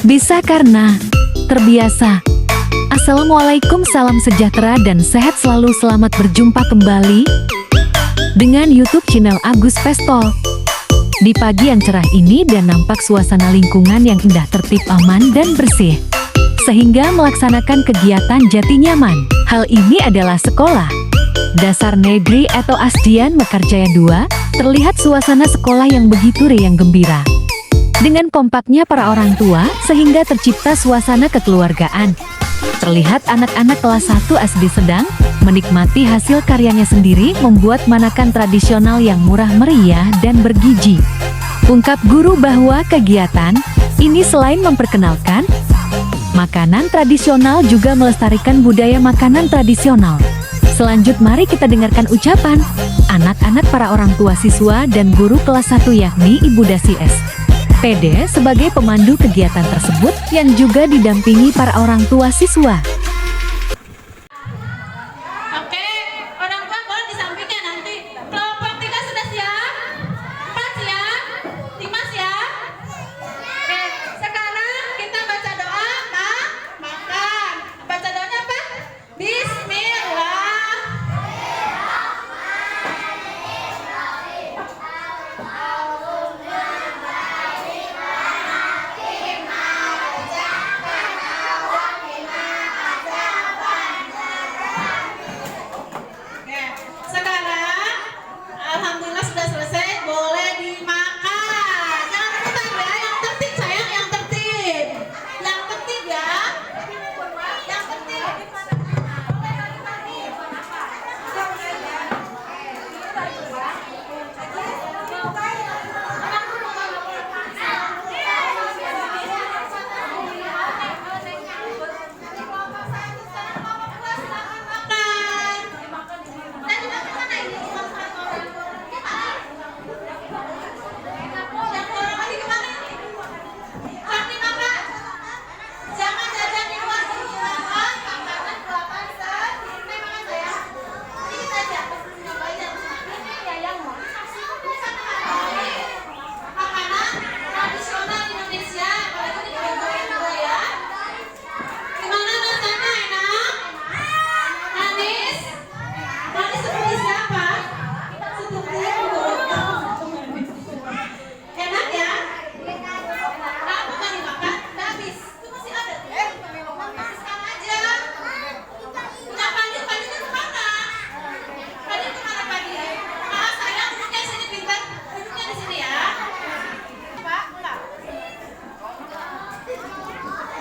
Bisa karena terbiasa. Assalamualaikum, salam sejahtera dan sehat selalu. Selamat berjumpa kembali dengan YouTube channel Agus Pestol. Di pagi yang cerah ini dan nampak suasana lingkungan yang indah, tertib, aman dan bersih, sehingga melaksanakan kegiatan jadi nyaman. Hal ini adalah sekolah Dasar Negeri atau Asdian Mekarjaya 2. Terlihat suasana sekolah yang begitu riang gembira dengan kompaknya para orang tua, sehingga tercipta suasana kekeluargaan. Terlihat anak-anak kelas 1 SD sedang menikmati hasil karyanya sendiri membuat masakan tradisional yang murah meriah dan bergizi. Ungkap guru bahwa kegiatan ini selain memperkenalkan makanan tradisional juga melestarikan budaya makanan tradisional. Selanjut mari kita dengarkan ucapan anak-anak para orang tua siswa dan guru kelas 1 yakni Ibu Dasi SPD sebagai pemandu kegiatan tersebut yang juga didampingi para orang tua siswa. Oke, orang tua boleh di sampingnya nanti. Kelompok 3 sudah siap? 4 siap? 5 siap? Oke, sekarang kita baca doa, makan. Baca doanya apa? Bismillah. Alhamdulillah sudah selesai, boleh dimakan. Jangan rebutan ya, yang tertib sayang, yang tertib. Yang tertib ya. Yang tertib.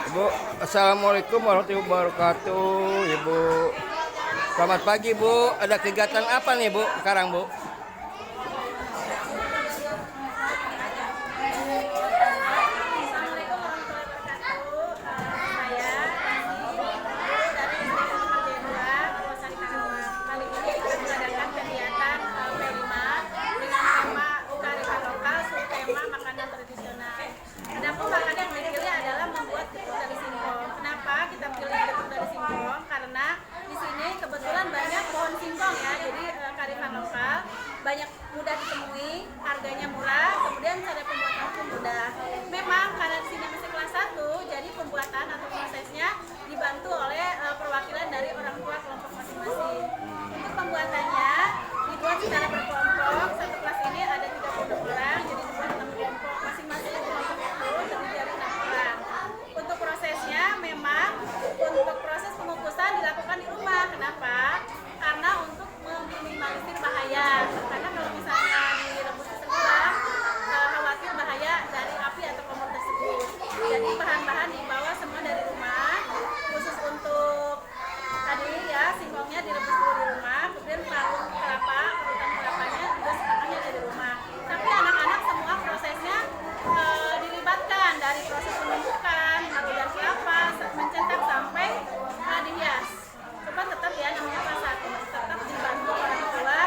Ibu, assalamualaikum warahmatullahi wabarakatuh, Ibu. Selamat pagi, Bu. Ada kegiatan apa nih, Bu? Sekarang, Bu? Banyak mudah ditemui, harganya murah, kemudian cara pembuatan pun mudah. Memang karena di sini masih kelas 1, jadi pembuatan atau prosesnya dibantu oleh perwakilan dari orang tua kelompok masing-masing. Untuk pembuatannya dibuat secara berkelompok. Satu kelas ini ada 30 orang, jadi dibuat 6 kelompok. Masing-masing kelompok itu terdiri dari 6 orang. Untuk prosesnya memang untuk proses pengukusan dilakukan di rumah. Kenapa? Karena untuk meminimalisir bahaya. Karena kalau misalnya direbus di sekolah, khawatir bahaya dari api atau kompor tersebut. Jadi bahan-bahan dibawa semua dari rumah. Khusus untuk tadi ya, singkongnya direbus dulu di rumah. Kemudian parut kelapa, parutan kelapanya juga setengahnya dari rumah. Tapi anak-anak semua prosesnya dilibatkan dari proses penumpukan, parutan kelapa, mencetak sampai dihias. Coba tetap ya, namanya kelas 1 tetap dibantu orang tua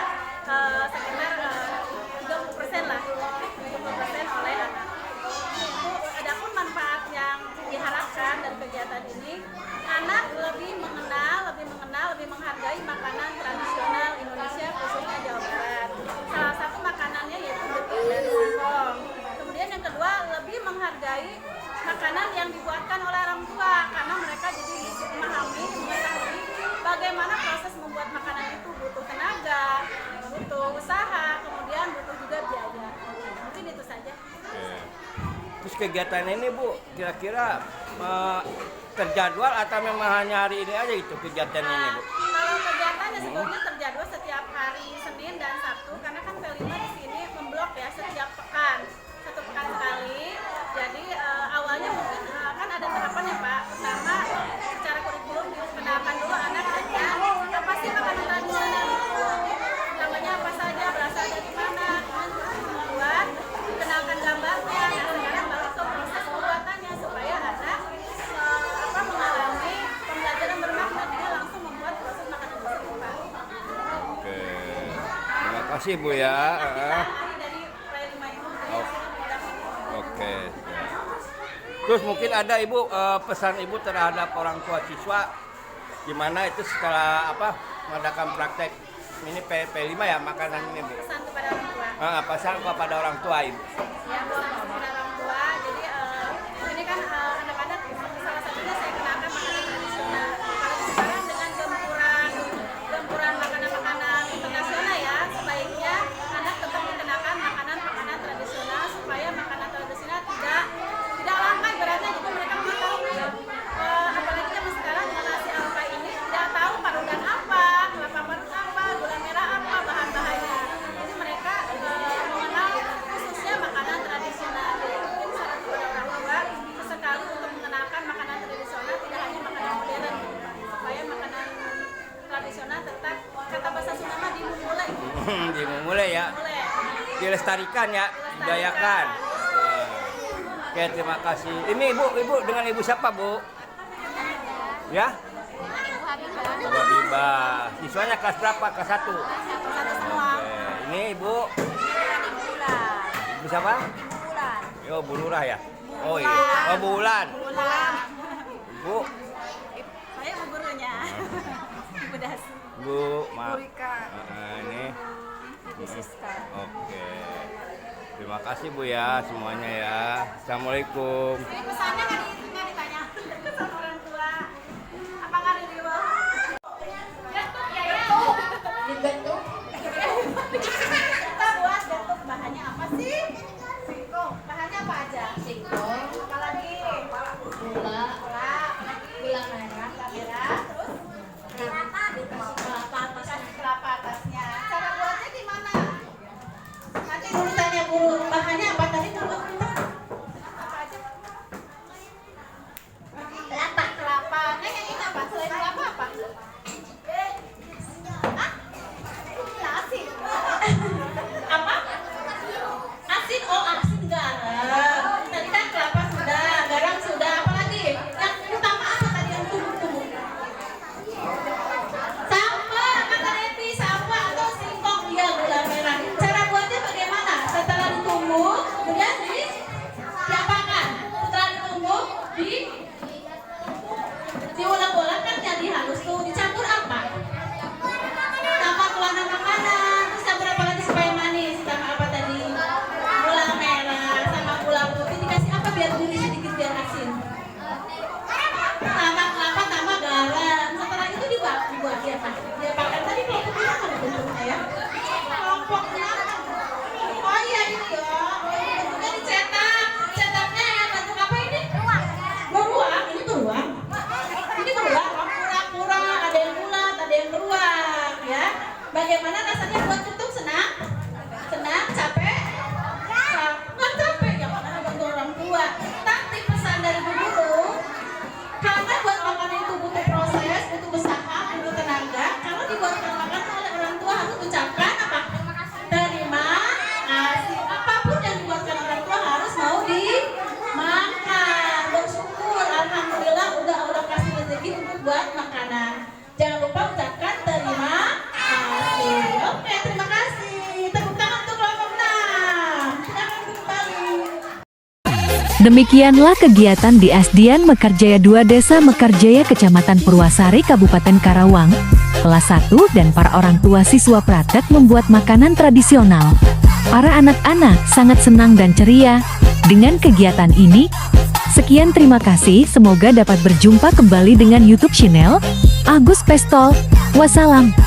sekitar 30% lah, 30% oleh anak. Itu adapun manfaat yang diharapkan dari kegiatan ini, anak lebih mengenal, lebih menghargai makanan tradisional Indonesia, khususnya Jawa Barat. Salah satu makanannya yaitu betul dari singkong. Kemudian yang kedua, lebih menghargai makanan yang dibuatkan oleh orang tua, karena mereka jadi memahami, mengetahui bagaimana proses membuat makanan itu butuh tenaga, butuh usaha, kemudian butuh juga biaya. Mungkin itu saja. Terus kegiatan ini Bu, kira-kira terjadwal atau memang hanya hari ini aja itu kegiatan ini Bu? Kalau kegiatannya sebetulnya terjadwal setiap hari Senin dan Sabtu, karena kan P5 di sini memblok ya setiap pekan, 1 pekan sekali. Jadi awalnya mungkin kan ada tahapan ya Pak. Pertama secara kurikulum dikenalkan dulu anak-anaknya apa sih makanan tradisional itu, namanya apa saja, berasal dari mana, kemudian dikenalkan gambarnya. Nah sekarang baru ke proses pembuatannya supaya anak mengalami pembelajaran bermakna, dia langsung membuat proses makanan tersebut Pak. Oke, terima kasih Bu ya. Dari P5 itu Oke. Terus mungkin ada Ibu pesan Ibu terhadap orang tua siswa gimana itu setelah mengadakan praktek ini P5 ya makanan ini Bu? pesan kepada orang tua. Pesan kepada orang tua Ibu. Ya, pesan kepada orang tua. Jadi ini kan anak-anak salah satunya saya kenalkan makanan tradisional. Kalau sekarang dengan gempuran makanan-makanan internasional ya, sebaiknya anak tetap dikenakan makanan-makanan tradisional supaya makanan tradisional tidak langka, beratnya juga mereka mengetahui. Apalagi zaman sekarang dengan nasi alfa ini tidak tahu parutan apa, kelapa parut apa, gula merah apa, bahan-bahannya. Jadi mereka mengenal khususnya makanan tradisional. Jadi mungkin saran kepada orang tua sesekali untuk mengenalkan makanan tradisional, tidak hanya makanan modern, supaya makanan tradisional tetap, kata bahasa Sunda mah dimulai. Dimulai ya. Dilestarikan ya, didayakan. Oke, terima kasih. Ini Ibu dengan Ibu siapa Bu? Ya? Ibu Habibah. Siswanya kelas berapa? Kelas 1? Satu semua. Oke. Ini Ibu? Ibu siapa? Yo, Bu Lurah ya? Oh iya. Oh, Bu Ulan. Bu? Saya bu gurunya. Ibu Dasi. Bu, maaf. Rika. Ini. Ibu Siska. Oke. Terima kasih Bu ya semuanya ya. Assalamualaikum. Ini pesannya nggak ditanya sama orang tua. Apa nggak review? Kita buat bentuk bahannya apa sih? Singkong. Bahannya apa aja? Singkong, Apalagi? gula, Apalagi? gula merah, Terus kasih kelapa atasnya. Cara buatnya gimana? Nanti Guru tanya guru, bahannya apa tadi dulu? apa aja? Kelapa. Kelapa. Nah yang ini apa? Selain kelapa apa? Hah? Asin. Apa? Asin, oh asin garam. Tadi kan kelapa sudah, garam sudah, apa lagi? Yang utama apa tadi yang tumbuk-tumbuk? Sama, kata Devi, sama atau singkong, iya gula merah. Cara buatnya bagaimana? Setelah ditumbuk, kemudian diapakan? Setelah ditumbuk, diulek-ulek kan jadi halus tuh, dicampur apa? Sama pewarna makanan, terus campur apa lagi supaya manis? Sama apa tadi? Gula merah, sama gula putih, dikasih apa biar gurih sedikit biar asin? Sama kelapa, sama garam. Setelah itu dibuat apa? Diapakan tadi kalau kebilang ada bentuknya ya? Kelompoknya. Oh iya ini ya. Bentuknya dicetak. Cetaknya yang bentuk apa ini? Beruang. Ini beruang. Ini beruang. Pura-pura. Ada yang bulat, ada yang beruang. Ya. Bagaimana rasanya buat tutup? Senang? Senang? Capek? Nggak capek ya karena bantu orang tua. Tapi pesan dari Bu Guru, karena buat makanan itu butuh proses, butuh usaha, butuh tenaga. Kalau dibuatkan makanan oleh orang tua harus ucapkan apa? Terima kasih. Apapun yang dibuatkan orang tua harus mau dimakan. Bersyukur, alhamdulillah udah Allah kasih rezeki untuk buat makanan. Jangan lupa ucapkan terima kasih. Oke, terima kasih. Tepuk tangan untuk kelompok 6. Silakan kembali. Demikianlah kegiatan di Asdian Mekarjaya 2 Desa Mekarjaya Kecamatan Purwasari Kabupaten Karawang. Kelas 1 dan para orang tua siswa praktek membuat makanan tradisional. Para anak-anak sangat senang dan ceria dengan kegiatan ini. Sekian, terima kasih. Semoga dapat berjumpa kembali dengan YouTube channel Agus Pestol. Wassalam.